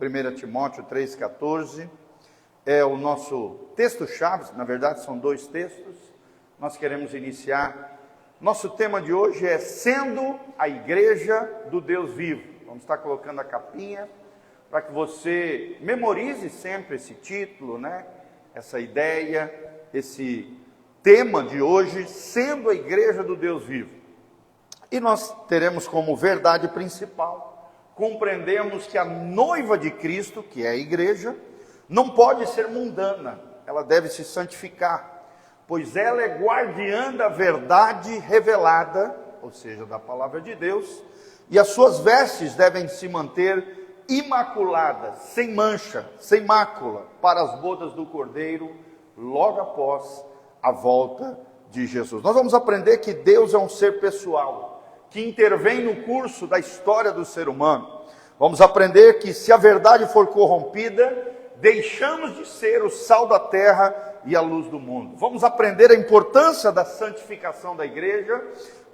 1 Timóteo 3,14, é o nosso texto-chave. Na verdade são dois textos. Nós queremos iniciar. Nosso tema de hoje é sendo a igreja do Deus vivo. Vamos estar colocando a capinha para que você memorize sempre esse título, né? Essa ideia, esse tema de hoje, sendo a igreja do Deus vivo. E nós teremos como verdade principal, compreendemos que a noiva de Cristo, que é a igreja, não pode ser mundana, ela deve se santificar, pois ela é guardiã da verdade revelada, ou seja, da palavra de Deus, e as suas vestes devem se manter imaculadas, sem mancha, sem mácula, para as bodas do Cordeiro, logo após a volta de Jesus. Nós vamos aprender que Deus é um ser pessoal, que intervém no curso da história do ser humano. Vamos aprender que se a verdade for corrompida, deixamos de ser o sal da terra e a luz do mundo. Vamos aprender a importância da santificação da igreja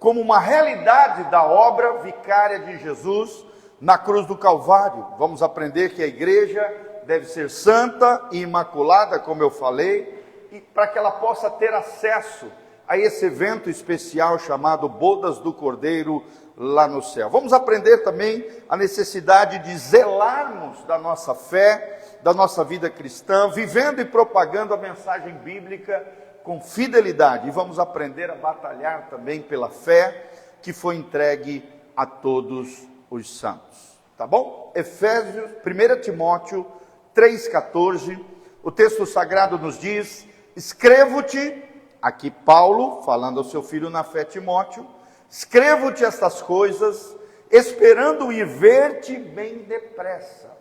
como uma realidade da obra vicária de Jesus na cruz do Calvário. Vamos aprender que a igreja deve ser santa e imaculada, como eu falei, e para que ela possa ter acesso a esse evento especial chamado Bodas do Cordeiro lá no céu. Vamos aprender também a necessidade de zelarmos da nossa fé, da nossa vida cristã, vivendo e propagando a mensagem bíblica com fidelidade. E vamos aprender a batalhar também pela fé que foi entregue a todos os santos. Tá bom? 1 Timóteo 3,14, o texto sagrado nos diz: escrevo-te, aqui Paulo, falando ao seu filho na fé Timóteo, escrevo-te estas coisas, esperando ir ver-te bem depressa.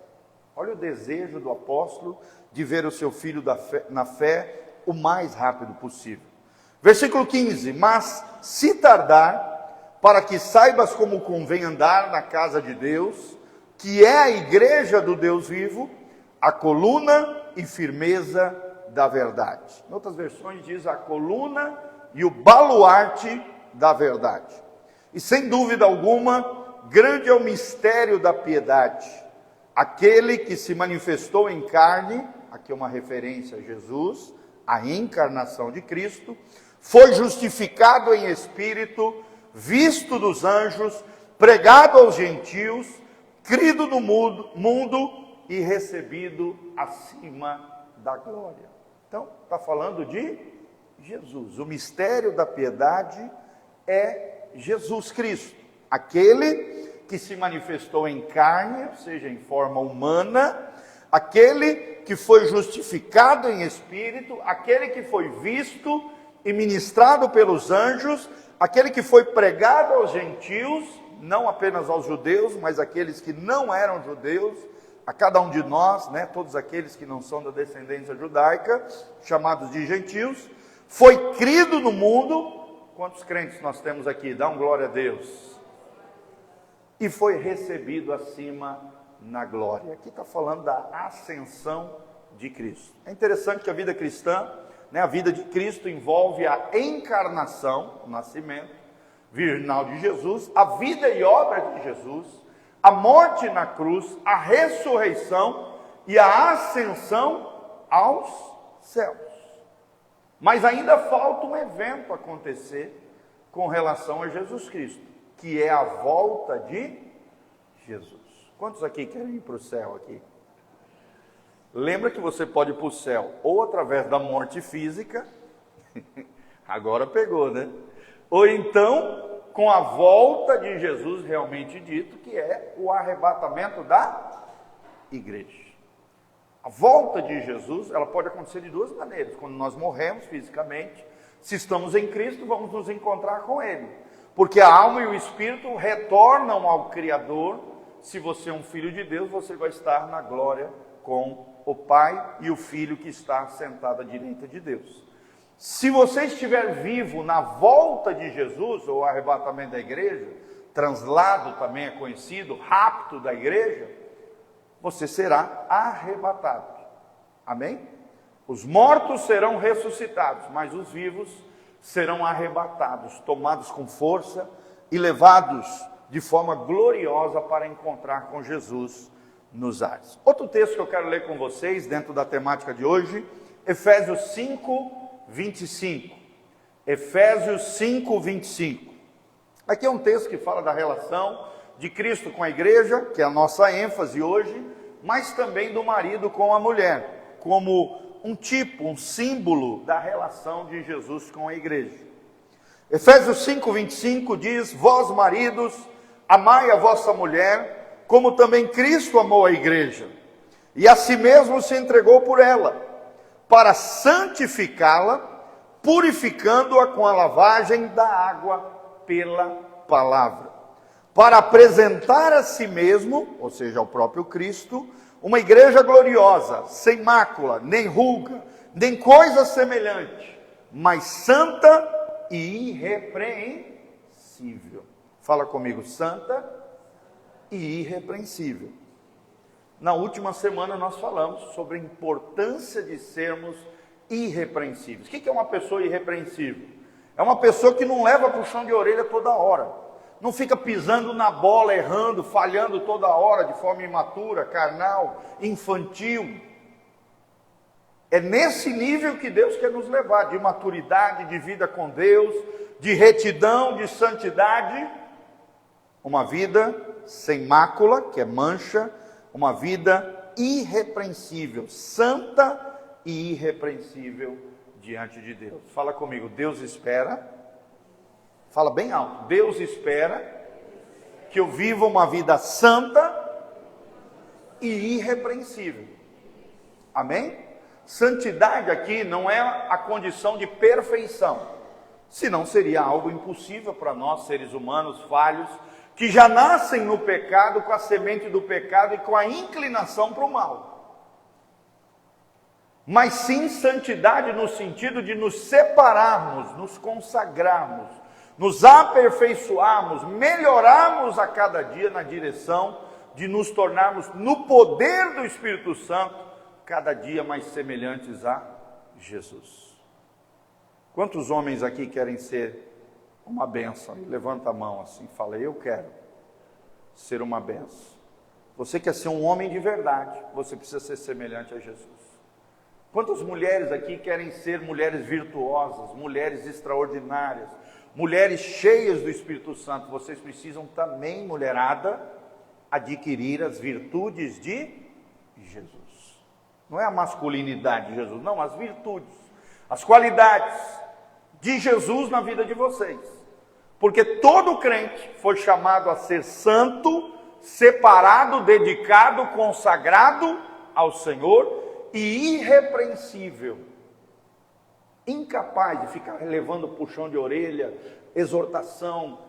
Olha o desejo do apóstolo de ver o seu filho na fé o mais rápido possível. Versículo 15, mas se tardar, para que saibas como convém andar na casa de Deus, que é a igreja do Deus vivo, a coluna e firmeza da verdade. Em outras versões diz a coluna e o baluarte da verdade. E sem dúvida alguma, grande é o mistério da piedade. Aquele que se manifestou em carne, aqui é uma referência a Jesus, a encarnação de Cristo, foi justificado em espírito, visto dos anjos, pregado aos gentios, crido no mundo e recebido acima da glória. Então, está falando de Jesus. O mistério da piedade é Jesus Cristo, aquele que se manifestou em carne, ou seja, em forma humana, aquele que foi justificado em espírito, aquele que foi visto e ministrado pelos anjos, aquele que foi pregado aos gentios, não apenas aos judeus, mas aqueles que não eram judeus, a cada um de nós, né, todos aqueles que não são da descendência judaica, chamados de gentios, foi crido no mundo. Quantos crentes nós temos aqui? Dá um glória a Deus. E foi recebido acima na glória. Aqui está falando da ascensão de Cristo. É interessante que a vida cristã, né, a vida de Cristo envolve a encarnação, o nascimento virginal de Jesus, a vida e obra de Jesus, a morte na cruz, a ressurreição e a ascensão aos céus. Mas ainda falta um evento acontecer com relação a Jesus Cristo, que é a volta de Jesus. Quantos aqui querem ir para o céu aqui? Lembra que você pode ir para o céu ou através da morte física, agora pegou, né? Ou então com a volta de Jesus realmente dito, que é o arrebatamento da igreja. A volta de Jesus, ela pode acontecer de duas maneiras. Quando nós morremos fisicamente, se estamos em Cristo, vamos nos encontrar com Ele. Porque a alma e o espírito retornam ao Criador. Se você é um filho de Deus, você vai estar na glória com o Pai e o Filho que está sentado à direita de Deus. Se você estiver vivo na volta de Jesus, ou arrebatamento da igreja, translado também é conhecido, rapto da igreja, você será arrebatado. Amém? Os mortos serão ressuscitados, mas os vivos serão arrebatados, tomados com força e levados de forma gloriosa para encontrar com Jesus nos ares. Outro texto que eu quero ler com vocês, dentro da temática de hoje, Efésios 5, 25. Efésios 5, 25. Aqui é um texto que fala da relação de Cristo com a igreja, que é a nossa ênfase hoje, mas também do marido com a mulher, como um tipo, um símbolo da relação de Jesus com a igreja. Efésios 5, 25 diz: vós maridos, amai a vossa mulher, como também Cristo amou a igreja, e a si mesmo se entregou por ela, para santificá-la, purificando-a com a lavagem da água pela palavra, para apresentar a si mesmo, ou seja, ao próprio Cristo, uma igreja gloriosa, sem mácula, nem ruga, nem coisa semelhante, mas santa e irrepreensível. Fala comigo, santa e irrepreensível. Na última semana nós falamos sobre a importância de sermos irrepreensíveis. O que é uma pessoa irrepreensível? É uma pessoa que não leva puxão de orelha toda hora. Não fica pisando na bola, errando, falhando toda hora, de forma imatura, carnal, infantil. É nesse nível que Deus quer nos levar, de maturidade, de vida com Deus, de retidão, de santidade. Uma vida sem mácula, que é mancha, uma vida irrepreensível, santa e irrepreensível diante de Deus. Fala comigo, Deus espera. Fala bem alto. Deus espera que eu viva uma vida santa e irrepreensível. Amém? Santidade aqui não é a condição de perfeição. Senão seria algo impossível para nós, seres humanos falhos, que já nascem no pecado, com a semente do pecado e com a inclinação para o mal. Mas sim santidade no sentido de nos separarmos, nos consagrarmos, nos aperfeiçoarmos, melhorarmos a cada dia na direção de nos tornarmos, no poder do Espírito Santo, cada dia mais semelhantes a Jesus. Quantos homens aqui querem ser uma bênção? Levanta a mão assim, fala, eu quero ser uma bênção. Você quer ser um homem de verdade, você precisa ser semelhante a Jesus. Quantas mulheres aqui querem ser mulheres virtuosas, mulheres extraordinárias, mulheres cheias do Espírito Santo? Vocês precisam também, mulherada, adquirir as virtudes de Jesus. Não é a masculinidade de Jesus, não, as virtudes, as qualidades de Jesus na vida de vocês. Porque todo crente foi chamado a ser santo, separado, dedicado, consagrado ao Senhor e irrepreensível. Incapaz de ficar levando puxão de orelha, exortação,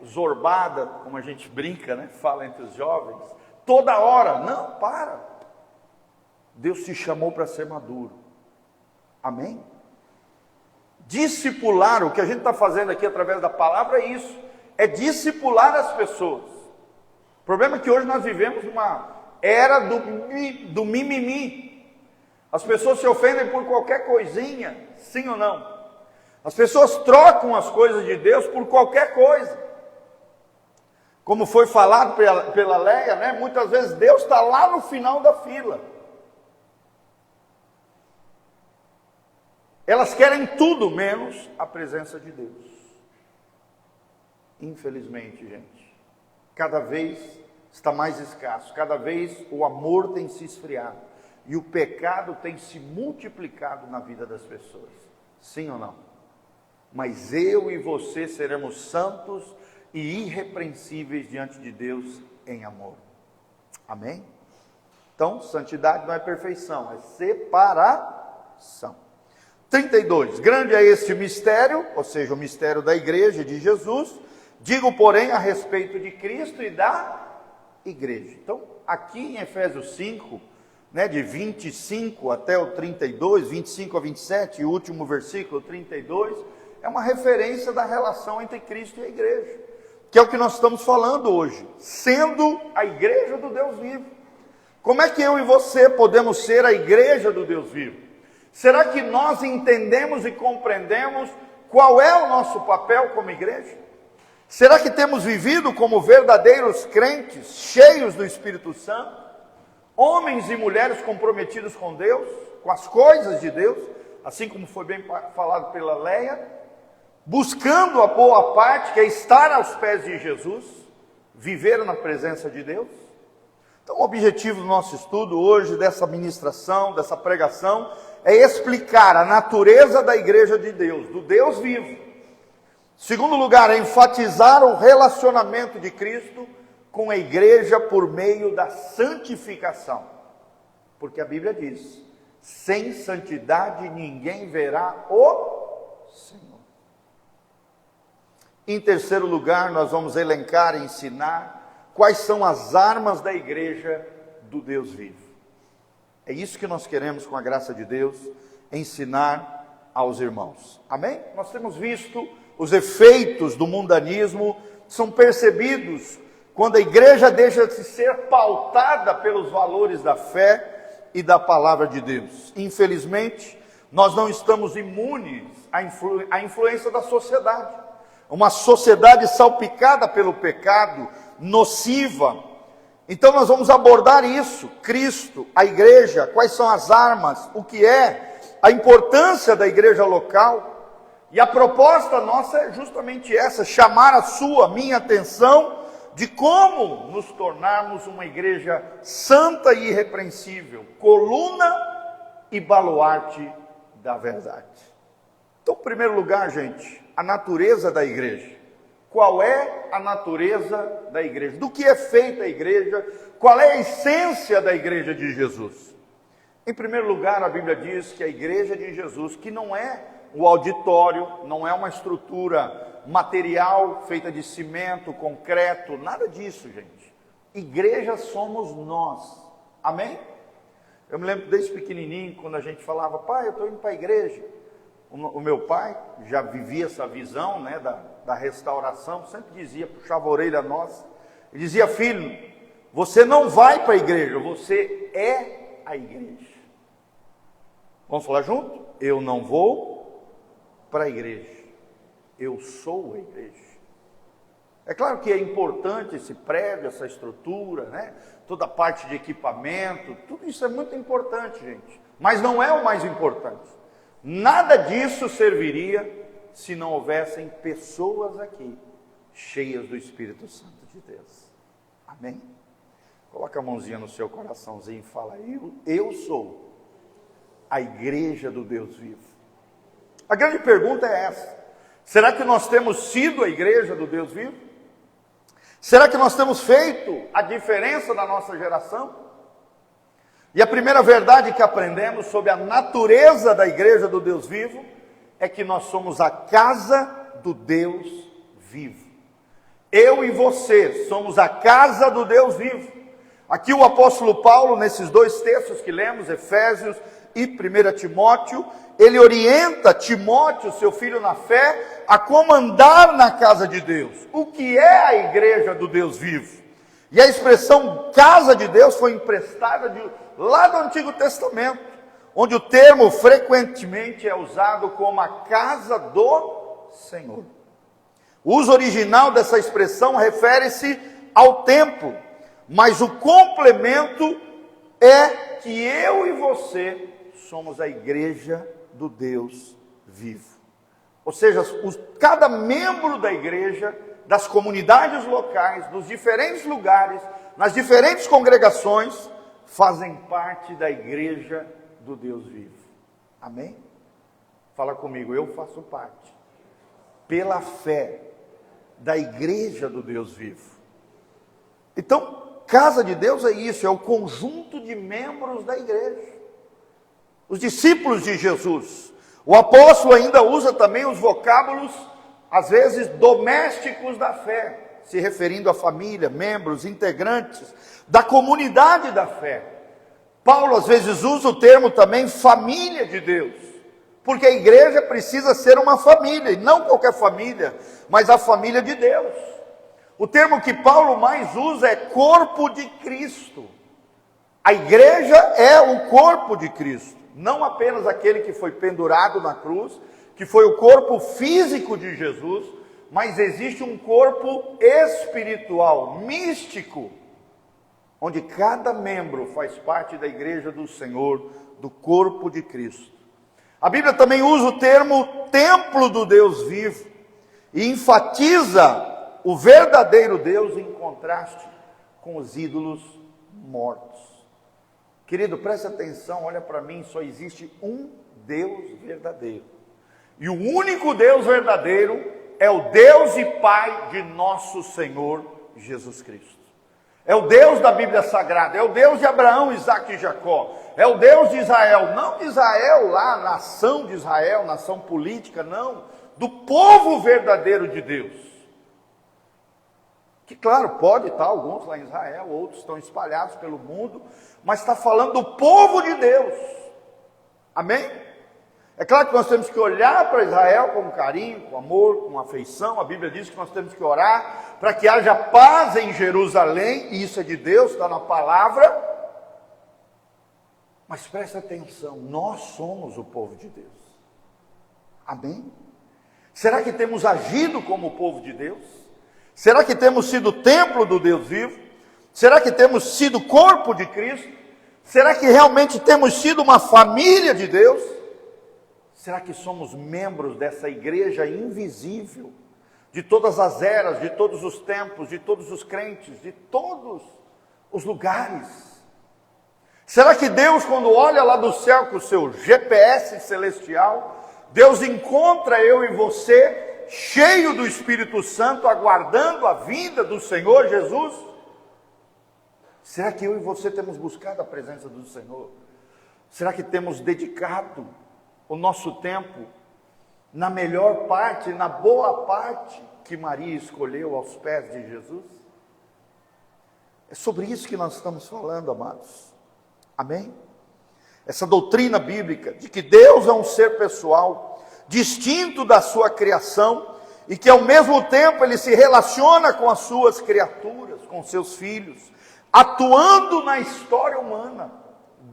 zorbada, como a gente brinca, fala entre os jovens, toda hora. Não, para. Deus te chamou para ser maduro. Amém? Discipular, o que a gente está fazendo aqui através da palavra é isso, é discipular as pessoas. O problema é que hoje nós vivemos uma era do mimimi. As pessoas se ofendem por qualquer coisinha, sim ou não? As pessoas trocam as coisas de Deus por qualquer coisa. Como foi falado pela Leia, muitas vezes Deus está lá no final da fila. Elas querem tudo menos a presença de Deus. Infelizmente, gente, cada vez está mais escasso, cada vez o amor tem se esfriado e o pecado tem se multiplicado na vida das pessoas. Sim ou não? Mas eu e você seremos santos e irrepreensíveis diante de Deus em amor. Amém? Então, santidade não é perfeição, é separação. 32, grande é este mistério, ou seja, o mistério da igreja de Jesus, digo, porém, a respeito de Cristo e da igreja. Então, aqui em Efésios 5, de 25 até o 32, 25 a 27, e o último versículo, 32, é uma referência da relação entre Cristo e a igreja, que é o que nós estamos falando hoje, sendo a igreja do Deus vivo. Como é que eu e você podemos ser a igreja do Deus vivo? Será que nós entendemos e compreendemos qual é o nosso papel como igreja? Será que temos vivido como verdadeiros crentes, cheios do Espírito Santo? homens e mulheres comprometidos com Deus, com as coisas de Deus, assim como foi bem falado pela Leia, buscando a boa parte, que é estar aos pés de Jesus, viver na presença de Deus. Então, o objetivo do nosso estudo hoje, dessa ministração, dessa pregação, é explicar a natureza da igreja de Deus, do Deus vivo. Segundo lugar, é enfatizar o relacionamento de Cristo com a igreja por meio da santificação. Porque a Bíblia diz: sem santidade ninguém verá o Senhor. Em terceiro lugar, nós vamos elencar e ensinar quais são as armas da igreja do Deus vivo. É isso que nós queremos, com a graça de Deus, ensinar aos irmãos. Amém? Nós temos visto os efeitos do mundanismo, são percebidos quando a igreja deixa de ser pautada pelos valores da fé e da palavra de Deus. Infelizmente, nós não estamos imunes à influência da sociedade. Uma sociedade salpicada pelo pecado, nociva. Então nós vamos abordar isso, Cristo, a igreja, quais são as armas, o que é, a importância da igreja local. E a proposta nossa é justamente essa, chamar a sua, minha atenção, de como nos tornarmos uma igreja santa e irrepreensível, coluna e baluarte da verdade. Então, em primeiro lugar, gente, a natureza da igreja. Qual é a natureza da igreja? Do que é feita a igreja? Qual é a essência da igreja de Jesus? Em primeiro lugar, a Bíblia diz que a igreja de Jesus, que não é o auditório, não é uma estrutura material feita de cimento, concreto, nada disso, gente. Igreja somos nós. Amém? Eu me lembro desde pequenininho, quando a gente falava: pai, eu estou indo para a igreja. O meu pai já vivia essa visão, né, da restauração, sempre dizia, puxava a orelha nossa, e dizia: filho, você não vai para a igreja, você é a igreja. Vamos falar junto? Eu não vou para a igreja, eu sou a igreja. É claro que é importante esse prédio, essa estrutura, né, toda a parte de equipamento, tudo isso é muito importante, gente, mas não é o mais importante. Nada disso serviria se não houvessem pessoas aqui cheias do Espírito Santo de Deus. Amém? Coloca a mãozinha no seu coraçãozinho e fala: eu sou a igreja do Deus vivo. A grande pergunta é essa: será que nós temos sido a igreja do Deus vivo? Será que nós temos feito a diferença na nossa geração? E a primeira verdade que aprendemos sobre a natureza da igreja do Deus vivo é que nós somos a casa do Deus vivo. Eu e você somos a casa do Deus vivo. Aqui o apóstolo Paulo, nesses dois textos que lemos, Efésios e 1 Timóteo, ele orienta Timóteo, seu filho na fé, a como andar na casa de Deus. O que é a igreja do Deus vivo? E a expressão casa de Deus foi emprestada lá do Antigo Testamento, onde o termo frequentemente é usado como a casa do Senhor. O uso original dessa expressão refere-se ao templo, mas o complemento é que eu e você somos a igreja do Deus vivo. Ou seja, cada membro da igreja, das comunidades locais, dos diferentes lugares, nas diferentes congregações, fazem parte da igreja do Deus vivo. Amém? Fala comigo: eu faço parte, pela fé, da igreja do Deus vivo. Então, casa de Deus é isso, é o conjunto de membros da igreja. Os discípulos de Jesus. O apóstolo ainda usa também os vocábulos, às vezes, domésticos da fé, se referindo à família, membros, integrantes da comunidade da fé. Paulo, às vezes, usa o termo também família de Deus, porque a igreja precisa ser uma família, e não qualquer família, mas a família de Deus. O termo que Paulo mais usa é corpo de Cristo. A igreja é o corpo de Cristo, não apenas aquele que foi pendurado na cruz, que foi o corpo físico de Jesus, mas existe um corpo espiritual, místico, onde cada membro faz parte da igreja do Senhor, do corpo de Cristo. A Bíblia também usa o termo templo do Deus vivo e enfatiza o verdadeiro Deus em contraste com os ídolos mortos. Querido, preste atenção, olha para mim, só existe um Deus verdadeiro. E o único Deus verdadeiro é o Deus e Pai de nosso Senhor Jesus Cristo. É o Deus da Bíblia Sagrada, é o Deus de Abraão, Isaque e Jacó, é o Deus de Israel, não de Israel lá, nação de Israel, nação política, não, do povo verdadeiro de Deus. Que claro, pode estar alguns lá em Israel, outros estão espalhados pelo mundo, mas está falando do povo de Deus. Amém? É claro que nós temos que olhar para Israel com carinho, com amor, com afeição. A Bíblia diz que nós temos que orar para que haja paz em Jerusalém, e isso é de Deus, está na palavra. Mas preste atenção, nós somos o povo de Deus. Amém? Será que temos agido como o povo de Deus? Será que temos sido templo do Deus vivo? Será que temos sido corpo de Cristo? Será que realmente temos sido uma família de Deus? Será que somos membros dessa igreja invisível, de todas as eras, de todos os tempos, de todos os crentes, de todos os lugares? Será que Deus, quando olha lá do céu com o seu GPS celestial, Deus encontra eu e você cheio do Espírito Santo, aguardando a vinda do Senhor Jesus? Será que eu e você temos buscado a presença do Senhor? Será que temos dedicado o nosso tempo na melhor parte, na boa parte que Maria escolheu aos pés de Jesus? É sobre isso que nós estamos falando, amados. Amém? Essa doutrina bíblica de que Deus é um ser pessoal, distinto da sua criação, e que ao mesmo tempo Ele se relaciona com as suas criaturas, com seus filhos, atuando na história humana.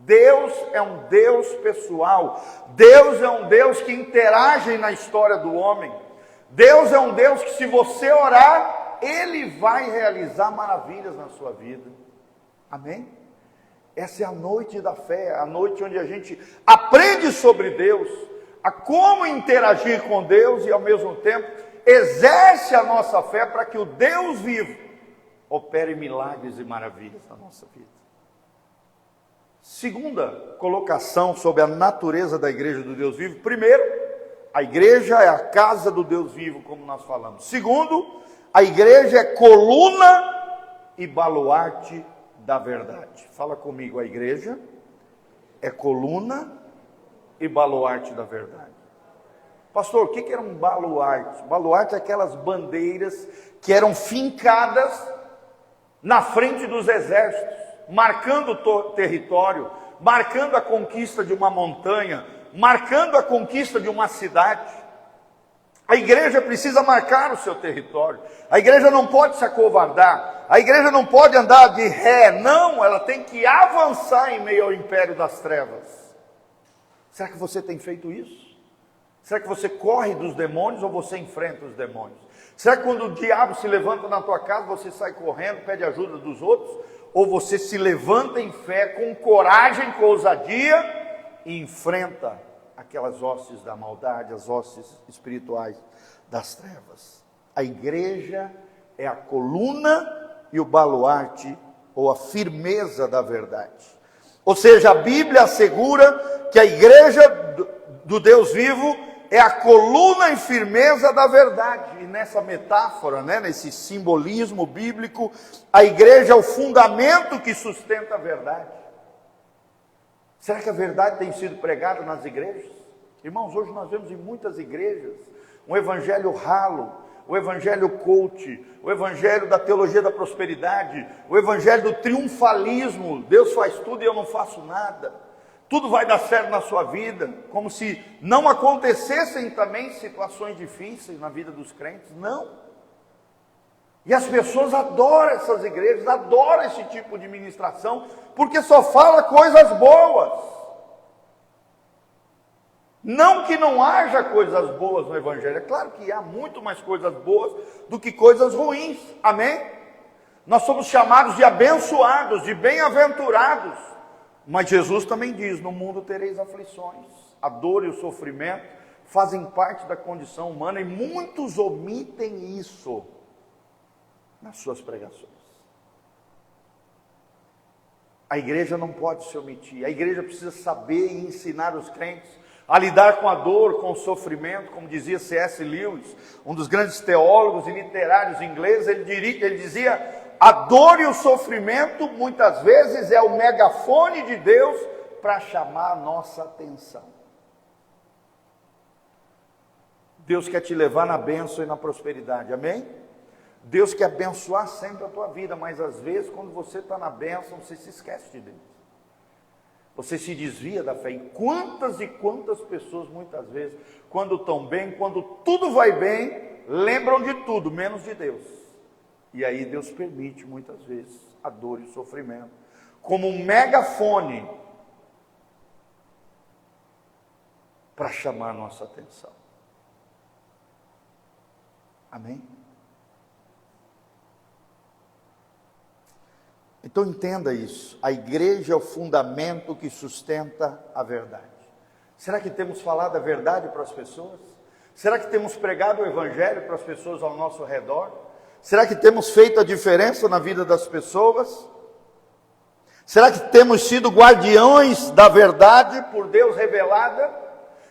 Deus é um Deus pessoal. Deus é um Deus que interage na história do homem. Deus é um Deus que, se você orar, Ele vai realizar maravilhas na sua vida. Amém? Essa é a noite da fé, a noite onde a gente aprende sobre Deus, a como interagir com Deus e ao mesmo tempo exerce a nossa fé para que o Deus vivo opere milagres e maravilhas na nossa vida. Segunda colocação sobre a natureza da igreja do Deus vivo. Primeiro, a igreja é a casa do Deus vivo, como nós falamos. Segundo, a igreja é coluna e baluarte da verdade. Fala comigo, a igreja é coluna e baluarte da verdade. Pastor, o que era um baluarte? Baluarte é aquelas bandeiras que eram fincadas na frente dos exércitos, marcando o território, marcando a conquista de uma montanha, marcando a conquista de uma cidade. A igreja precisa marcar o seu território. A igreja não pode se acovardar. A igreja não pode andar de ré. Não, ela tem que avançar em meio ao império das trevas. Será que você tem feito isso? Será que você corre dos demônios ou você enfrenta os demônios? Será que quando o diabo se levanta na tua casa, você sai correndo, pede ajuda dos outros? Ou você se levanta em fé, com coragem, com ousadia, e enfrenta aquelas hostes da maldade, as hostes espirituais das trevas? A igreja é a coluna e o baluarte, ou a firmeza da verdade. Ou seja, a Bíblia assegura que a igreja do Deus vivo é a coluna e firmeza da verdade. E nessa metáfora, nesse simbolismo bíblico, a igreja é o fundamento que sustenta a verdade. Será que a verdade tem sido pregada nas igrejas? Irmãos, hoje nós vemos em muitas igrejas um evangelho ralo, o evangelho coach, o evangelho da teologia da prosperidade, o evangelho do triunfalismo. Deus faz tudo e eu não faço nada. Tudo vai dar certo na sua vida, como se não acontecessem também situações difíceis na vida dos crentes. Não. E as pessoas adoram essas igrejas, adoram esse tipo de ministração, porque só fala coisas boas. Não que não haja coisas boas no evangelho, é claro que há muito mais coisas boas do que coisas ruins, amém? Nós somos chamados de abençoados, de bem-aventurados. Mas Jesus também diz: no mundo tereis aflições. A dor e o sofrimento fazem parte da condição humana, e muitos omitem isso nas suas pregações. A igreja não pode se omitir. A igreja precisa saber e ensinar os crentes a lidar com a dor, com o sofrimento, como dizia C.S. Lewis, um dos grandes teólogos e literários ingleses. Ele dizia: a dor e o sofrimento muitas vezes é o megafone de Deus para chamar a nossa atenção. Deus quer te levar na bênção e na prosperidade, amém? Deus quer abençoar sempre a tua vida, mas às vezes quando você está na bênção, você se esquece de Deus. Você se desvia da fé. E quantas pessoas muitas vezes, quando estão bem, quando tudo vai bem, lembram de tudo, menos de Deus. E aí Deus permite muitas vezes a dor e o sofrimento, como um megafone, para chamar a nossa atenção. Amém? Então entenda isso. A igreja é o fundamento que sustenta a verdade. Será que temos falado a verdade para as pessoas? Será que temos pregado o evangelho para as pessoas ao nosso redor? Será que temos feito a diferença na vida das pessoas? Será que temos sido guardiões da verdade por Deus revelada?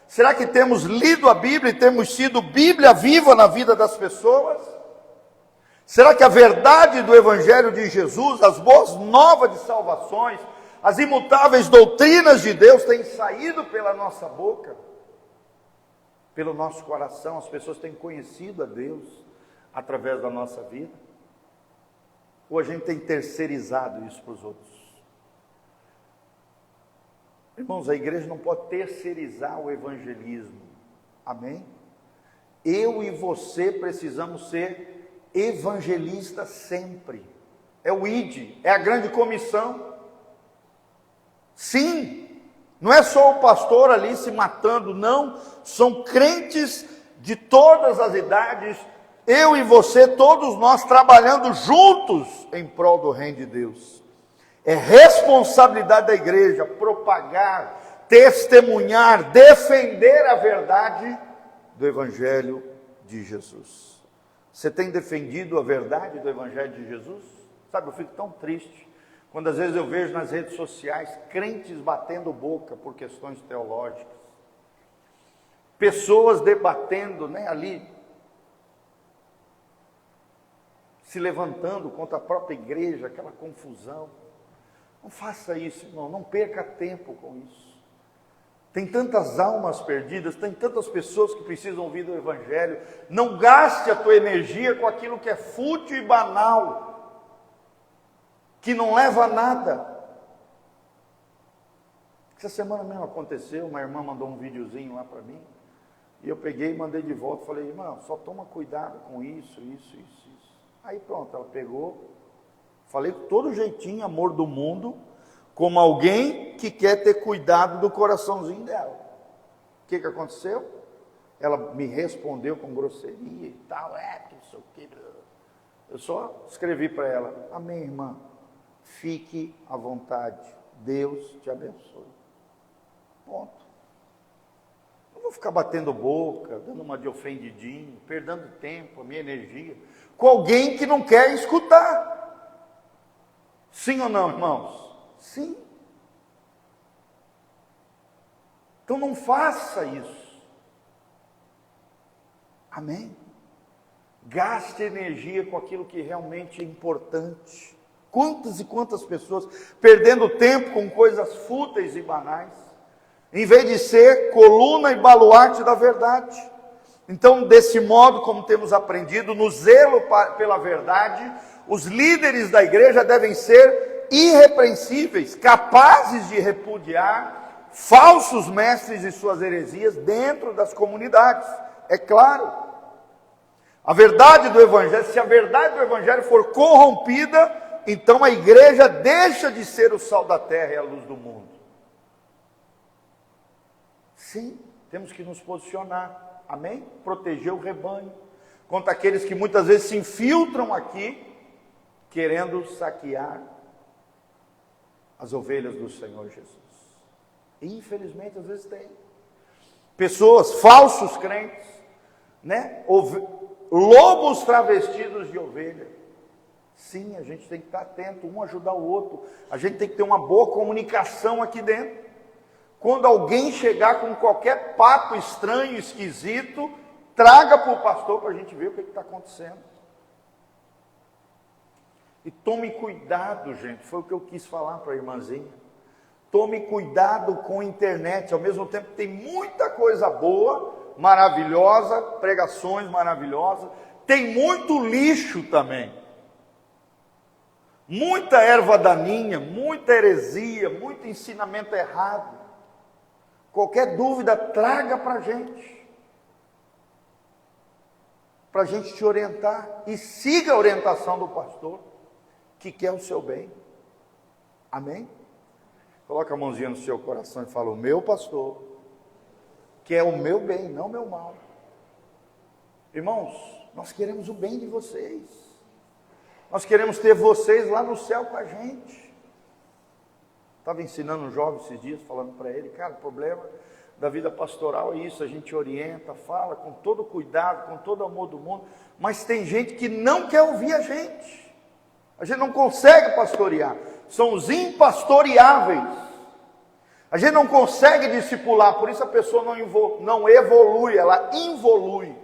Será que temos lido a Bíblia e temos sido Bíblia viva na vida das pessoas? Será que a verdade do Evangelho de Jesus, as boas novas de salvações, as imutáveis doutrinas de Deus têm saído pela nossa boca, pelo nosso coração? As pessoas têm conhecido a Deus através da nossa vida? Ou a gente tem terceirizado isso para os outros? Irmãos, a igreja não pode terceirizar o evangelismo, amém? Eu e você precisamos ser evangelistas sempre. É o ID, é a grande comissão. Sim, não é só o pastor ali se matando, não. São crentes de todas as idades, eu e você, todos nós trabalhando juntos em prol do reino de Deus. É responsabilidade da igreja propagar, testemunhar, defender a verdade do Evangelho de Jesus. Você tem defendido a verdade do Evangelho de Jesus? Sabe, eu fico tão triste quando às vezes eu vejo nas redes sociais crentes batendo boca por questões teológicas. Pessoas debatendo, ali, se levantando contra a própria igreja, aquela confusão. Não faça isso, irmão, não perca tempo com isso. Tem tantas almas perdidas, tem tantas pessoas que precisam ouvir do Evangelho. Não gaste a tua energia com aquilo que é fútil e banal, que não leva a nada. Essa semana mesmo aconteceu, uma irmã mandou um videozinho lá para mim, e eu peguei e mandei de volta, falei: irmão, só toma cuidado com isso. Aí pronto, ela pegou. Falei com todo jeitinho, amor do mundo, como alguém que quer ter cuidado do coraçãozinho dela. O que aconteceu? Ela me respondeu com grosseria e tal, que não sei o que. Eu só escrevi para ela: amém, irmã, fique à vontade, Deus te abençoe. Ponto. Não vou ficar batendo boca, dando uma de ofendidinho, perdendo tempo, a minha energia, com alguém que não quer escutar. Sim ou não, irmãos? Sim. Então não faça isso. Amém? Gaste energia com aquilo que realmente é importante. Quantas e quantas pessoas perdendo tempo com coisas fúteis e banais, em vez de ser coluna e baluarte da verdade. Então, desse modo, como temos aprendido, no zelo pela verdade, os líderes da igreja devem ser irrepreensíveis, capazes de repudiar falsos mestres e suas heresias dentro das comunidades. É claro, a verdade do Evangelho, se a verdade do Evangelho for corrompida, então a igreja deixa de ser o sal da terra e a luz do mundo. Sim, temos que nos posicionar, amém? Proteger o rebanho contra aqueles que muitas vezes se infiltram aqui, querendo saquear as ovelhas do Senhor Jesus. E, infelizmente, às vezes tem pessoas, falsos crentes, né? Lobos travestidos de ovelha. Sim, a gente tem que estar atento, um ajudar o outro. A gente tem que ter uma boa comunicação aqui dentro. Quando alguém chegar com qualquer papo estranho, esquisito, traga para o pastor para a gente ver o que está acontecendo. E tome cuidado, gente, foi o que eu quis falar para a irmãzinha. Tome cuidado com a internet, ao mesmo tempo tem muita coisa boa, maravilhosa, pregações maravilhosas, tem muito lixo também. Muita erva daninha, muita heresia, muito ensinamento errado. Qualquer dúvida, traga para a gente te orientar. E siga a orientação do pastor, que quer o seu bem. Amém? Coloca a mãozinha no seu coração e fala: o meu pastor quer o meu bem, não o meu mal. Irmãos, nós queremos o bem de vocês. Nós queremos ter vocês lá no céu com a gente. Estava ensinando um jovem esses dias, falando para ele: cara, o problema da vida pastoral é isso, a gente orienta, fala com todo cuidado, com todo amor do mundo, mas tem gente que não quer ouvir a gente não consegue pastorear, são os impastoreáveis, a gente não consegue discipular, por isso a pessoa não evolui, ela involui,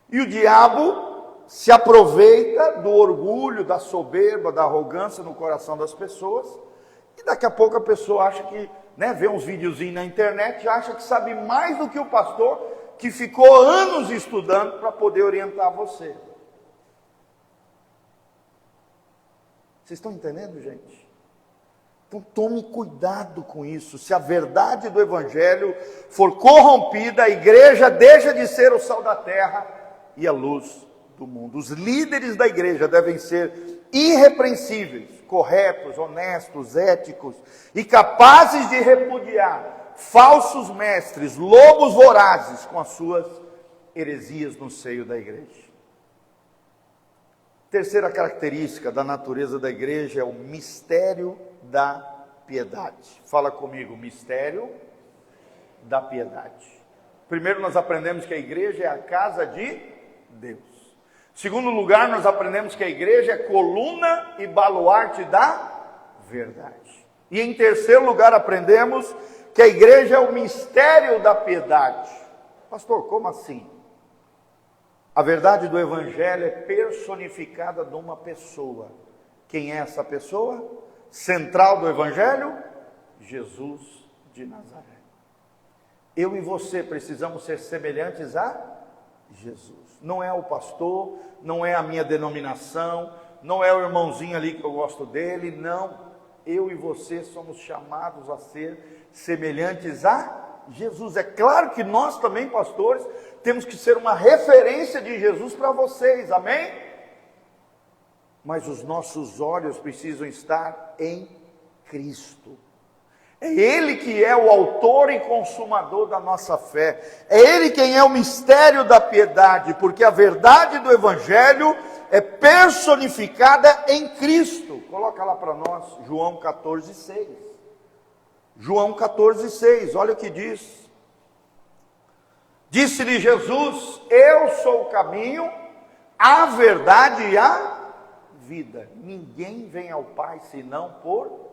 e o diabo se aproveita do orgulho, da soberba, da arrogância no coração das pessoas, e daqui a pouco a pessoa acha que, vê uns videozinhos na internet, acha que sabe mais do que o pastor, que ficou anos estudando para poder orientar você. Vocês estão entendendo, gente? Então tome cuidado com isso. Se a verdade do Evangelho for corrompida, a igreja deixa de ser o sal da terra e a luz do mundo. Os líderes da igreja devem ser irrepreensíveis, corretos, honestos, éticos e capazes de repudiar falsos mestres, lobos vorazes com as suas heresias no seio da igreja. Terceira característica da natureza da igreja é o mistério da piedade. Fala comigo, mistério da piedade. Primeiro nós aprendemos que a igreja é a casa de Deus. Segundo lugar, nós aprendemos que a igreja é coluna e baluarte da verdade. E em terceiro lugar, aprendemos que a igreja é o mistério da piedade. Pastor, como assim? A verdade do Evangelho é personificada numa pessoa. Quem é essa pessoa? Central do Evangelho? Jesus de Nazaré. Eu e você precisamos ser semelhantes a Jesus. Não é o pastor, não é a minha denominação, não é o irmãozinho ali que eu gosto dele, não. Eu e você somos chamados a ser semelhantes a Jesus. É claro que nós também, pastores, temos que ser uma referência de Jesus para vocês, amém? Mas os nossos olhos precisam estar em Cristo. É Ele que é o autor e consumador da nossa fé. É Ele quem é o mistério da piedade, porque a verdade do Evangelho é personificada em Cristo. Coloca lá para nós, João 14,6. João 14,6, olha o que diz. Disse-lhe Jesus: eu sou o caminho, a verdade e a vida. Ninguém vem ao Pai senão por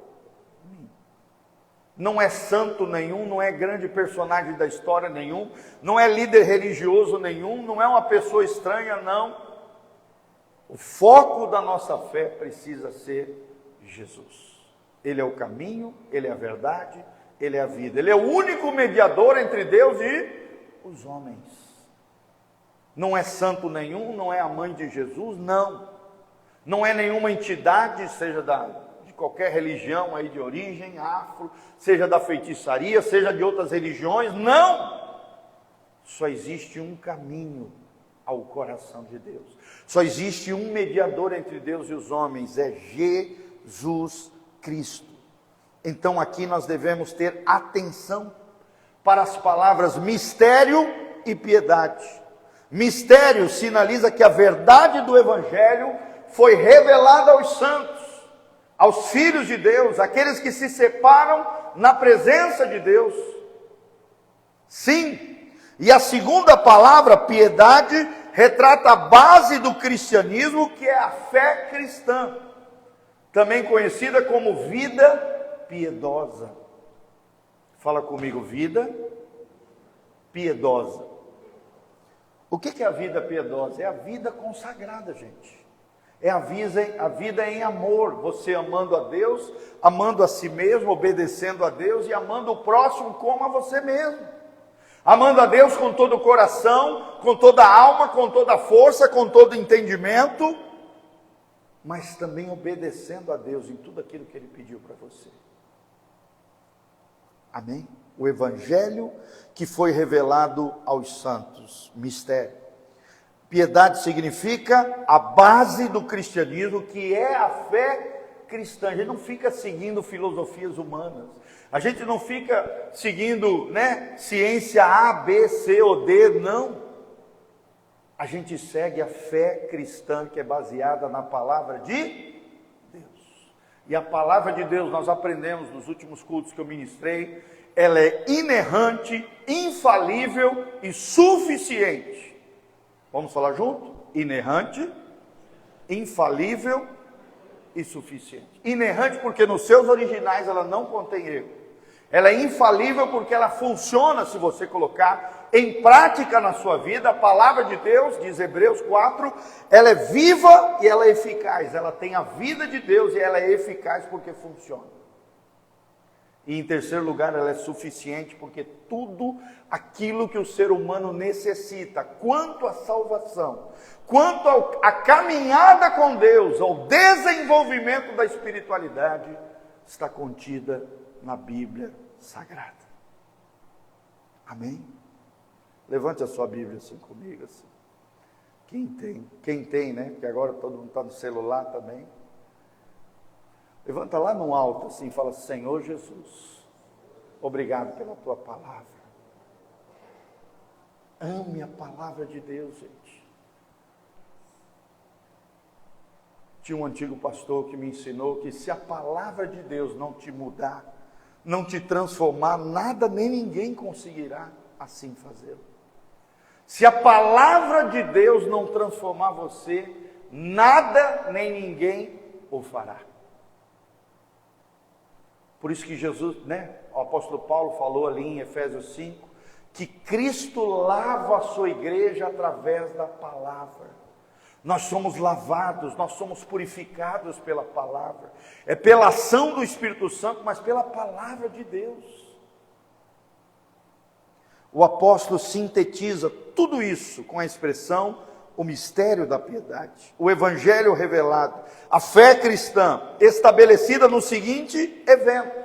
mim. Não é santo nenhum, não é grande personagem da história nenhum, não é líder religioso nenhum, não é uma pessoa estranha, não. O foco da nossa fé precisa ser Jesus. Ele é o caminho, Ele é a verdade, Ele é a vida. Ele é o único mediador entre Deus e os homens. Não é santo nenhum, não é a mãe de Jesus, não. Não é nenhuma entidade, seja de qualquer religião aí de origem, afro, seja da feitiçaria, seja de outras religiões, não. Só existe um caminho ao coração de Deus. Só existe um mediador entre Deus e os homens, é Jesus Cristo. Então aqui nós devemos ter atenção para as palavras mistério e piedade. Mistério sinaliza que a verdade do Evangelho foi revelada aos santos, aos filhos de Deus, aqueles que se separam na presença de Deus. Sim, e a segunda palavra, piedade, retrata a base do cristianismo, que é a fé cristã, também conhecida como vida piedosa. Fala comigo, vida piedosa. O que é a vida piedosa? É a vida consagrada, gente. É a vida em amor, você amando a Deus, amando a si mesmo, obedecendo a Deus e amando o próximo como a você mesmo. Amando a Deus com todo o coração, com toda a alma, com toda a força, com todo o entendimento, mas também obedecendo a Deus em tudo aquilo que Ele pediu para você. Amém? O Evangelho que foi revelado aos santos, mistério. Piedade significa a base do cristianismo, que é a fé cristã. A gente não fica seguindo filosofias humanas. A gente não fica seguindo, ciência A, B, C ou D, não. A gente segue a fé cristã, que é baseada na palavra de Deus. E a palavra de Deus, nós aprendemos nos últimos cultos que eu ministrei, ela é inerrante, infalível e suficiente. Vamos falar junto? Inerrante, infalível e suficiente. Inerrante porque nos seus originais ela não contém erro. Ela é infalível porque ela funciona se você colocar em prática na sua vida. A palavra de Deus, diz Hebreus 4, ela é viva e ela é eficaz. Ela tem a vida de Deus e ela é eficaz porque funciona. E em terceiro lugar, ela é suficiente porque tudo aquilo que o ser humano necessita, quanto à salvação, quanto à caminhada com Deus, ao desenvolvimento da espiritualidade, está contida na Bíblia Sagrada. Amém? Levante a sua Bíblia assim comigo. Assim. Quem tem, né? Porque agora todo mundo está no celular também. Levanta lá no alto assim e fala: Senhor Jesus, obrigado pela tua palavra. Ame a palavra de Deus, gente. Tinha um antigo pastor que me ensinou que se a palavra de Deus não te mudar, não te transformar, nada nem ninguém conseguirá assim fazê-lo. Se a palavra de Deus não transformar você, nada nem ninguém o fará. Por isso que Jesus, o apóstolo Paulo falou ali em Efésios 5, que Cristo lava a sua igreja através da palavra. Nós somos lavados, nós somos purificados pela palavra. É pela ação do Espírito Santo, mas pela palavra de Deus. O apóstolo sintetiza tudo isso com a expressão: o mistério da piedade, o evangelho revelado, a fé cristã estabelecida no seguinte evento.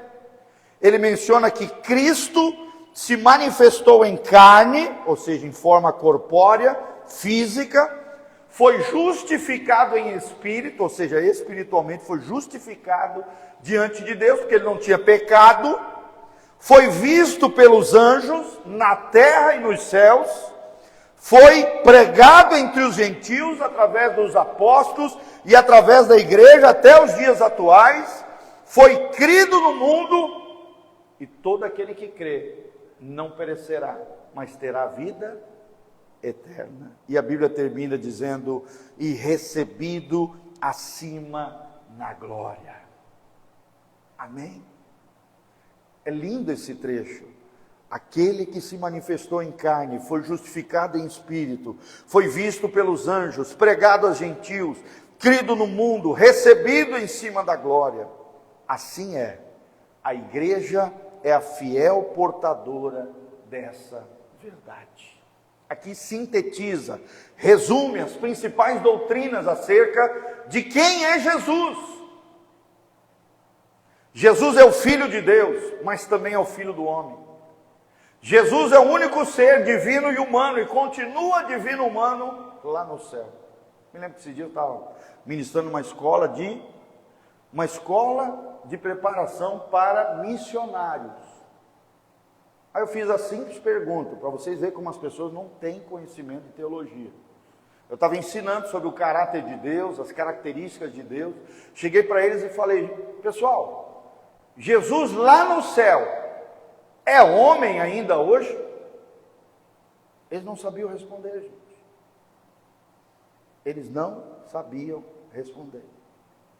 Ele menciona que Cristo se manifestou em carne, ou seja, em forma corpórea, física, foi justificado em espírito, ou seja, espiritualmente foi justificado diante de Deus, porque ele não tinha pecado, foi visto pelos anjos na terra e nos céus, foi pregado entre os gentios através dos apóstolos e através da igreja até os dias atuais, foi crido no mundo, e todo aquele que crê não perecerá, mas terá vida eterna. E a Bíblia termina dizendo: e recebido acima na glória. Amém? É lindo esse trecho. Aquele que se manifestou em carne, foi justificado em espírito, foi visto pelos anjos, pregado aos gentios, crido no mundo, recebido em cima da glória. Assim é. A igreja é a fiel portadora dessa verdade. Aqui sintetiza, resume as principais doutrinas acerca de quem é Jesus. Jesus é o Filho de Deus, mas também é o Filho do homem. Jesus é o único ser divino e humano, e continua divino e humano lá no céu. Me lembro que esse dia eu estava ministrando uma escola de preparação para missionários. Aí eu fiz a simples pergunta, para vocês verem como as pessoas não têm conhecimento de teologia. Eu estava ensinando sobre o caráter de Deus, as características de Deus. Cheguei para eles e falei: pessoal, Jesus lá no céu é homem ainda hoje? Eles não sabiam responder, gente. Eles não sabiam responder.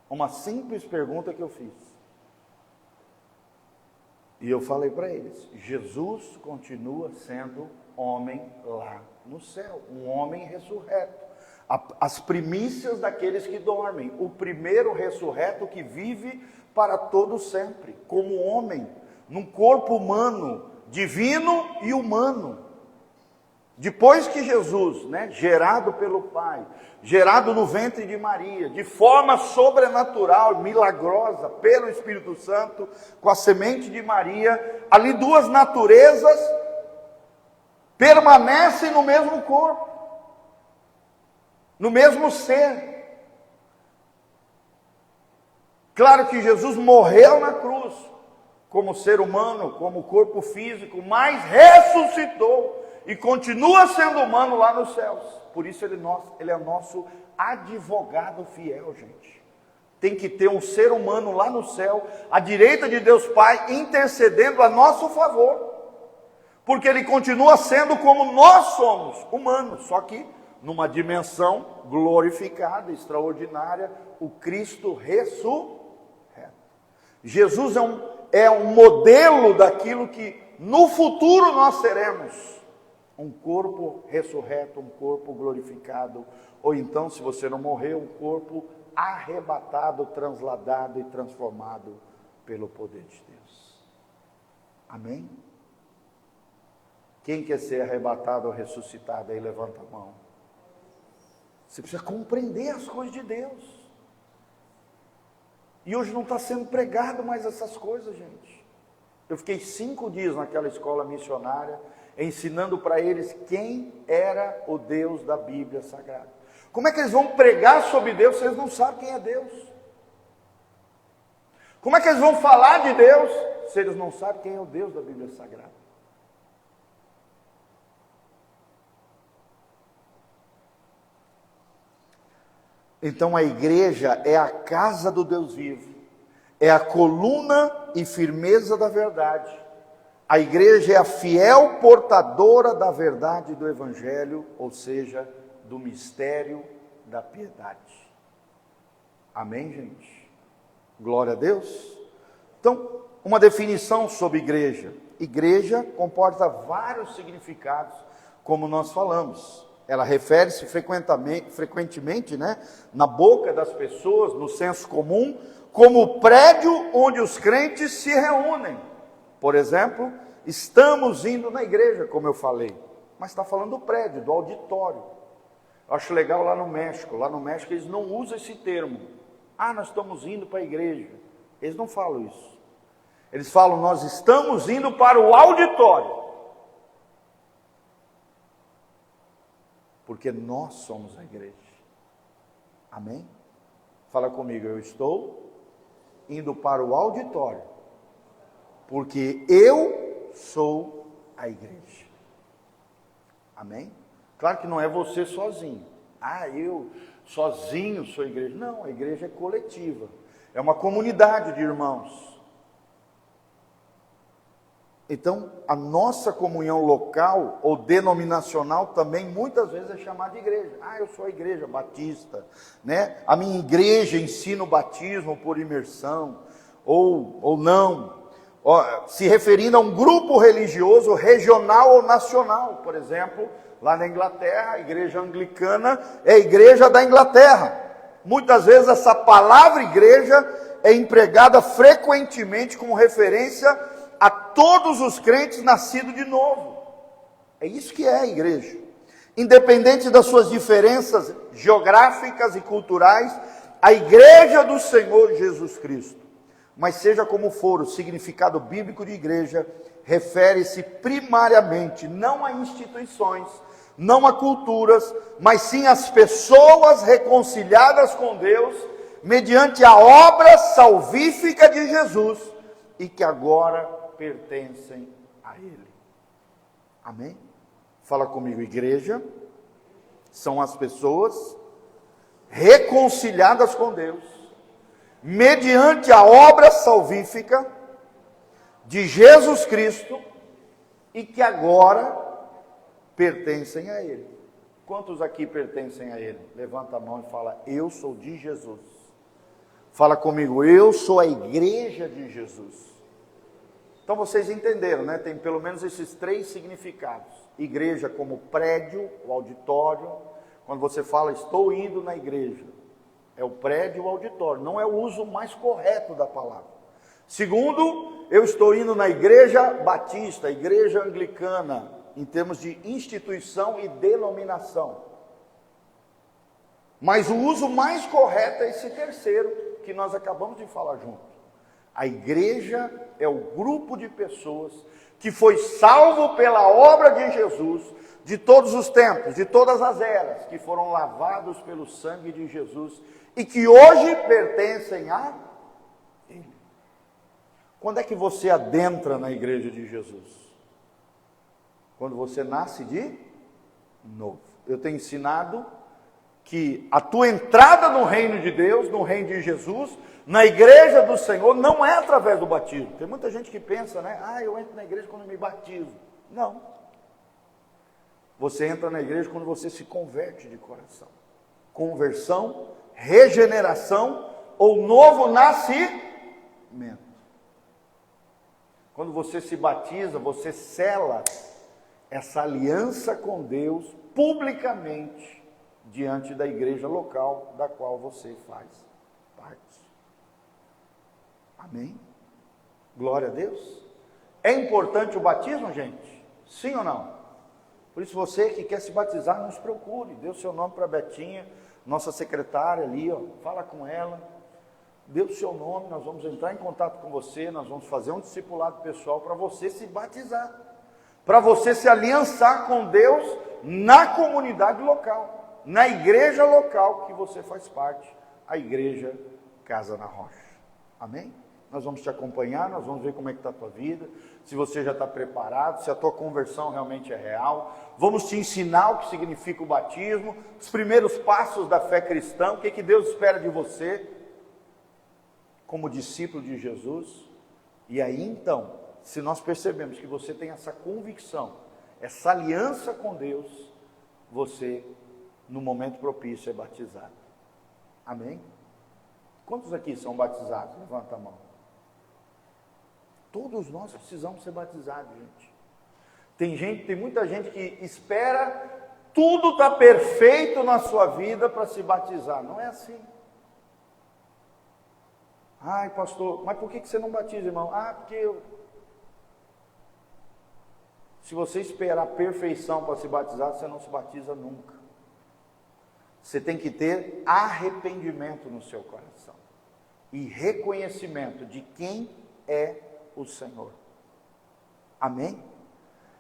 Uma simples pergunta que eu fiz. E eu falei para eles: Jesus continua sendo homem lá no céu, um homem ressurreto. As primícias daqueles que dormem, o primeiro ressurreto que vive para todo sempre, como homem, num corpo humano, divino e humano. Depois que Jesus, gerado pelo Pai, gerado no ventre de Maria, de forma sobrenatural, milagrosa, pelo Espírito Santo, com a semente de Maria, ali duas naturezas permanecem no mesmo corpo, no mesmo ser. Claro que Jesus morreu na cruz, como ser humano, como corpo físico, mas ressuscitou. E continua sendo humano lá nos céus. Por isso ele é nosso advogado fiel, gente. Tem que ter um ser humano lá no céu, à direita de Deus Pai, intercedendo a nosso favor. Porque ele continua sendo como nós somos, humanos. Só que numa dimensão glorificada, extraordinária, o Cristo ressurreto. Jesus é um modelo daquilo que no futuro nós seremos. Um corpo ressurreto, um corpo glorificado, ou então, se você não morreu, um corpo arrebatado, transladado e transformado pelo poder de Deus. Amém? Quem quer ser arrebatado ou ressuscitado aí, levanta a mão. Você precisa compreender as coisas de Deus. E hoje não está sendo pregado mais essas coisas, gente. Eu fiquei 5 dias naquela escola missionária, ensinando para eles quem era o Deus da Bíblia Sagrada. Como é que eles vão pregar sobre Deus se eles não sabem quem é Deus? Como é que eles vão falar de Deus se eles não sabem quem é o Deus da Bíblia Sagrada? Então a igreja é a casa do Deus vivo, é a coluna e firmeza da verdade. A igreja é a fiel portadora da verdade do Evangelho, ou seja, do mistério da piedade. Amém, gente? Glória a Deus. Então, uma definição sobre igreja. Igreja comporta vários significados, como nós falamos. Ela refere-se frequentemente, na boca das pessoas, no senso comum, como o prédio onde os crentes se reúnem. Por exemplo, estamos indo na igreja, como eu falei, mas está falando do prédio, do auditório. Eu acho legal lá no México. Lá no México eles não usam esse termo. Nós estamos indo para a igreja. Eles não falam isso. Eles falam: nós estamos indo para o auditório. Porque nós somos a igreja. Amém? Fala comigo: eu estou indo para o auditório, porque eu sou a igreja. Amém? Claro que não é você sozinho. Eu sozinho sou a igreja. Não, a igreja é coletiva. É uma comunidade de irmãos. Então, a nossa comunhão local ou denominacional também muitas vezes é chamada de igreja. Eu sou a igreja batista, A minha igreja ensina o batismo por imersão, ou não. Se referindo a um grupo religioso regional ou nacional. Por exemplo, lá na Inglaterra, a igreja anglicana é a igreja da Inglaterra. Muitas vezes essa palavra igreja é empregada frequentemente como referência a todos os crentes nascidos de novo. É isso que é a igreja. Independente das suas diferenças geográficas e culturais, a igreja do Senhor Jesus Cristo. Mas seja como for, o significado bíblico de igreja refere-se primariamente não a instituições, não a culturas, mas sim às pessoas reconciliadas com Deus, mediante a obra salvífica de Jesus, e que agora pertencem a Ele. Amém? Fala comigo: igreja são as pessoas reconciliadas com Deus, mediante a obra salvífica de Jesus Cristo, e que agora pertencem a Ele. Quantos aqui pertencem a Ele? Levanta a mão e fala: eu sou de Jesus. Fala comigo: eu sou a igreja de Jesus. Então vocês entenderam, né? Tem pelo menos esses 3 significados. Igreja como prédio, o auditório. Quando você fala estou indo na igreja, é o prédio, o auditório. Não é o uso mais correto da palavra. Segundo, eu estou indo na igreja batista, igreja anglicana, em termos de instituição e denominação. Mas o uso mais correto é esse terceiro, que nós acabamos de falar junto. A igreja é o grupo de pessoas que foi salvo pela obra de Jesus, de todos os tempos, de todas as eras, que foram lavados pelo sangue de Jesus e que hoje pertencem a Ele. Quando é que você adentra na igreja de Jesus? Quando você nasce de novo. Eu tenho ensinado que a tua entrada no reino de Deus, no reino de Jesus, na igreja do Senhor, não é através do batismo. Tem muita gente que pensa, né? Eu entro na igreja quando me batizo. Não. Você entra na igreja quando você se converte de coração. Conversão, regeneração ou novo nascimento. Quando você se batiza, você sela essa aliança com Deus publicamente diante da igreja local da qual você faz parte. Amém? Glória a Deus. É importante o batismo, gente? Sim ou não? Por isso você que quer se batizar, não se procure. Dê o seu nome para a Betinha, nossa secretária ali, fala com ela. Dê o seu nome, nós vamos entrar em contato com você, nós vamos fazer um discipulado pessoal para você se batizar. Para você se aliançar com Deus na comunidade local, na igreja local que você faz parte, a igreja Casa na Rocha. Amém? Nós vamos te acompanhar, nós vamos ver como é que está a tua vida, se você já está preparado, se a tua conversão realmente é real. Vamos te ensinar o que significa o batismo, os primeiros passos da fé cristã, o que Deus espera de você como discípulo de Jesus. E aí então, se nós percebemos que você tem essa convicção, essa aliança com Deus, você, no momento propício, é batizado. Amém? Quantos aqui são batizados? Levanta a mão. Todos nós precisamos ser batizados, gente. Tem muita gente que espera tudo estar perfeito na sua vida para se batizar. Não é assim. Ai, pastor, mas por que você não batiza, irmão? Porque se você esperar a perfeição para se batizar, você não se batiza nunca. Você tem que ter arrependimento no seu coração e reconhecimento de quem é o Senhor. Amém?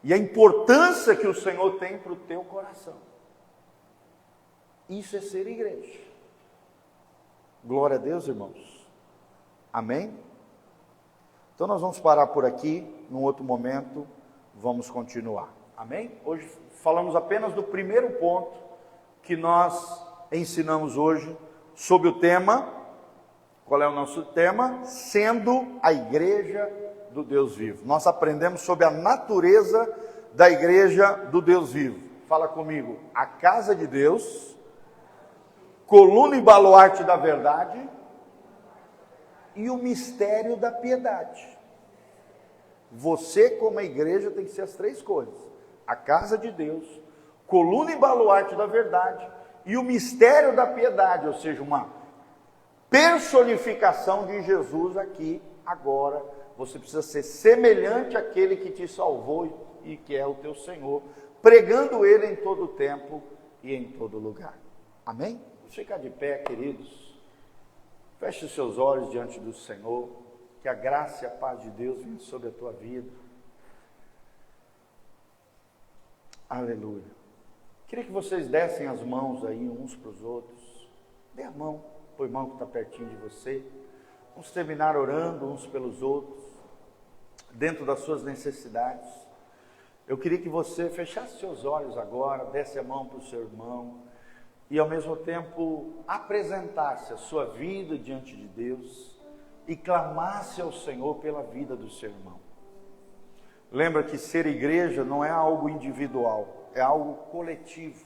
E a importância que o Senhor tem para o teu coração. Isso é ser igreja. Glória a Deus, irmãos. Amém? Então nós vamos parar por aqui, num outro momento vamos continuar. Amém? Hoje falamos apenas do primeiro ponto que nós ensinamos hoje sobre o tema. Qual é o nosso tema? Sendo a igreja do Deus vivo. Nós aprendemos sobre a natureza da igreja do Deus vivo. Fala comigo: a casa de Deus, coluna e baluarte da verdade e o mistério da piedade. Você, como a igreja, tem que ser as 3 coisas: a casa de Deus, coluna e baluarte da verdade e o mistério da piedade, ou seja, uma personificação de Jesus aqui, agora. Você precisa ser semelhante àquele que te salvou e que é o teu Senhor, pregando Ele em todo tempo e em todo lugar. Amém? Vamos ficar de pé, queridos. Feche os seus olhos diante do Senhor, que a graça e a paz de Deus venham sobre a tua vida. Aleluia. Queria que vocês dessem as mãos aí uns para os outros. Dê a mão para o irmão que está pertinho de você. Vamos terminar orando uns pelos outros, dentro das suas necessidades. Eu queria que você fechasse seus olhos agora, desse a mão para o seu irmão e ao mesmo tempo apresentasse a sua vida diante de Deus e clamasse ao Senhor pela vida do seu irmão. Lembra que ser igreja não é algo individual, é algo coletivo.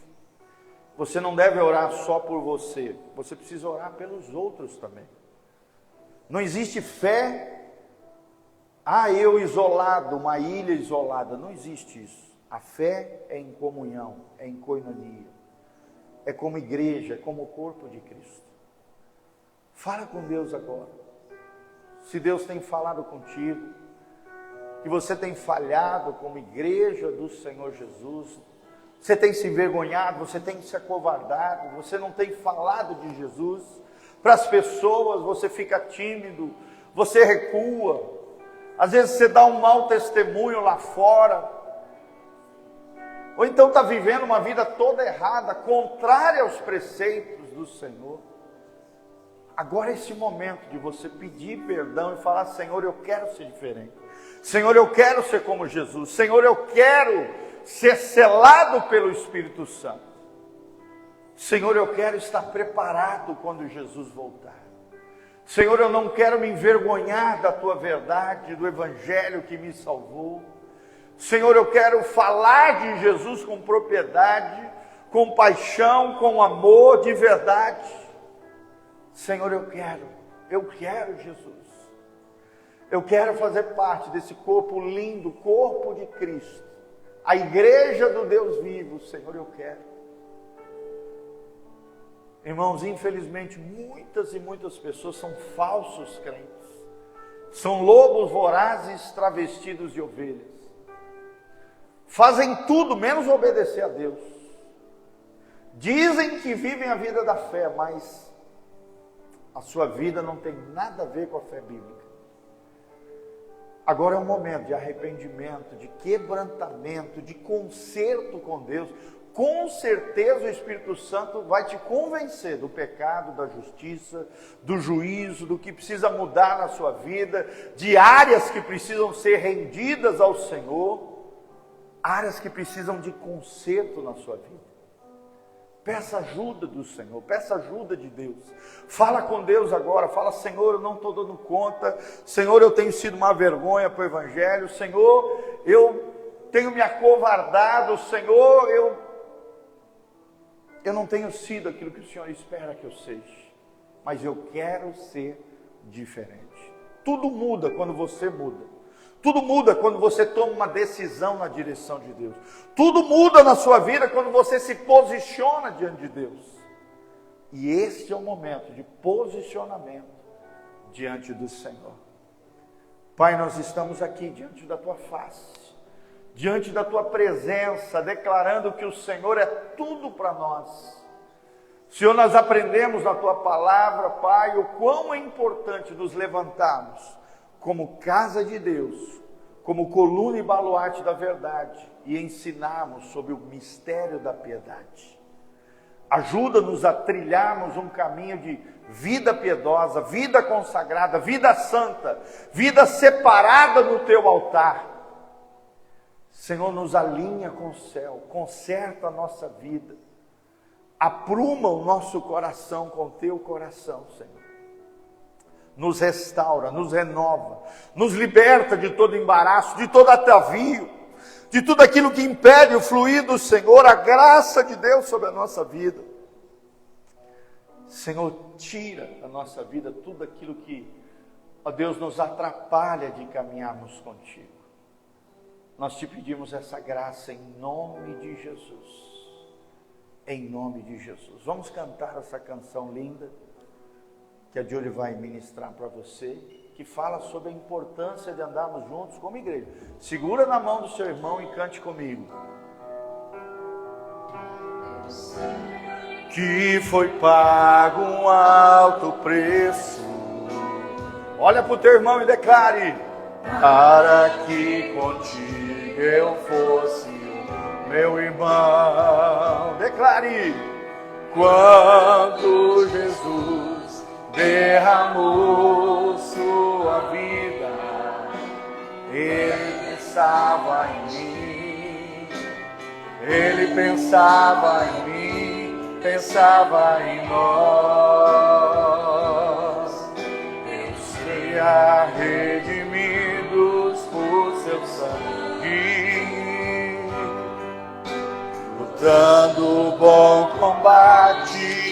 Você não deve orar só por você, você precisa orar pelos outros também. Não existe fé, eu isolado, uma ilha isolada, não existe isso. A fé é em comunhão, é em koinonia, é como igreja, é como o corpo de Cristo. Fala com Deus agora. Se Deus tem falado contigo, que você tem falhado como igreja do Senhor Jesus, você tem se envergonhado, você tem se acovardado, você não tem falado de Jesus para as pessoas, você fica tímido, você recua, às vezes você dá um mau testemunho lá fora, ou então está vivendo uma vida toda errada, contrária aos preceitos do Senhor. Agora é esse momento de você pedir perdão e falar: Senhor, eu quero ser diferente. Senhor, eu quero ser como Jesus. Senhor, eu quero ser selado pelo Espírito Santo. Senhor, eu quero estar preparado quando Jesus voltar. Senhor, eu não quero me envergonhar da Tua verdade, do Evangelho que me salvou. Senhor, eu quero falar de Jesus com propriedade, com paixão, com amor, de verdade. Senhor, eu quero Jesus. Eu quero fazer parte desse corpo lindo, corpo de Cristo. A igreja do Deus vivo, Senhor, eu quero. Irmãos, infelizmente, muitas e muitas pessoas são falsos crentes. São lobos vorazes travestidos de ovelhas. Fazem tudo menos obedecer a Deus. Dizem que vivem a vida da fé, mas a sua vida não tem nada a ver com a fé bíblica. Agora é um momento de arrependimento, de quebrantamento, de conserto com Deus. Com certeza o Espírito Santo vai te convencer do pecado, da justiça, do juízo, do que precisa mudar na sua vida, de áreas que precisam ser rendidas ao Senhor, áreas que precisam de conserto na sua vida. Peça ajuda do Senhor, peça ajuda de Deus. Fala com Deus agora, fala: Senhor, eu não estou dando conta. Senhor, eu tenho sido uma vergonha para o Evangelho. Senhor, eu tenho me acovardado. Senhor, eu não tenho sido aquilo que o Senhor espera que eu seja. Mas eu quero ser diferente. Tudo muda quando você muda. Tudo muda quando você toma uma decisão na direção de Deus. Tudo muda na sua vida quando você se posiciona diante de Deus. E este é o momento de posicionamento diante do Senhor. Pai, nós estamos aqui diante da Tua face, diante da Tua presença, declarando que o Senhor é tudo para nós. Senhor, nós aprendemos na Tua palavra, Pai, o quão é importante nos levantarmos como casa de Deus, como coluna e baluarte da verdade, e ensinarmos sobre o mistério da piedade. Ajuda-nos a trilharmos um caminho de vida piedosa, vida consagrada, vida santa, vida separada no Teu altar. Senhor, nos alinha com o céu, conserta a nossa vida, apruma o nosso coração com o Teu coração, Senhor. Nos restaura, nos renova, nos liberta de todo embaraço, de todo atavio, de tudo aquilo que impede o fluir do Senhor, a graça de Deus sobre a nossa vida. Senhor, tira da nossa vida tudo aquilo que, ó Deus, nos atrapalha de caminharmos contigo. Nós te pedimos essa graça em nome de Jesus. Em nome de Jesus. Vamos cantar essa canção linda que a Júlia vai ministrar para você, que fala sobre a importância de andarmos juntos como igreja. Segura na mão do seu irmão e cante comigo. Que foi pago um alto preço. Olha para o teu irmão e declare: para que contigo eu fosse meu irmão. Declare: quando Jesus derramou sua vida, Ele pensava em mim. Ele pensava em mim, pensava em nós. Eu seria redimidos por seu sangue, lutando o bom combate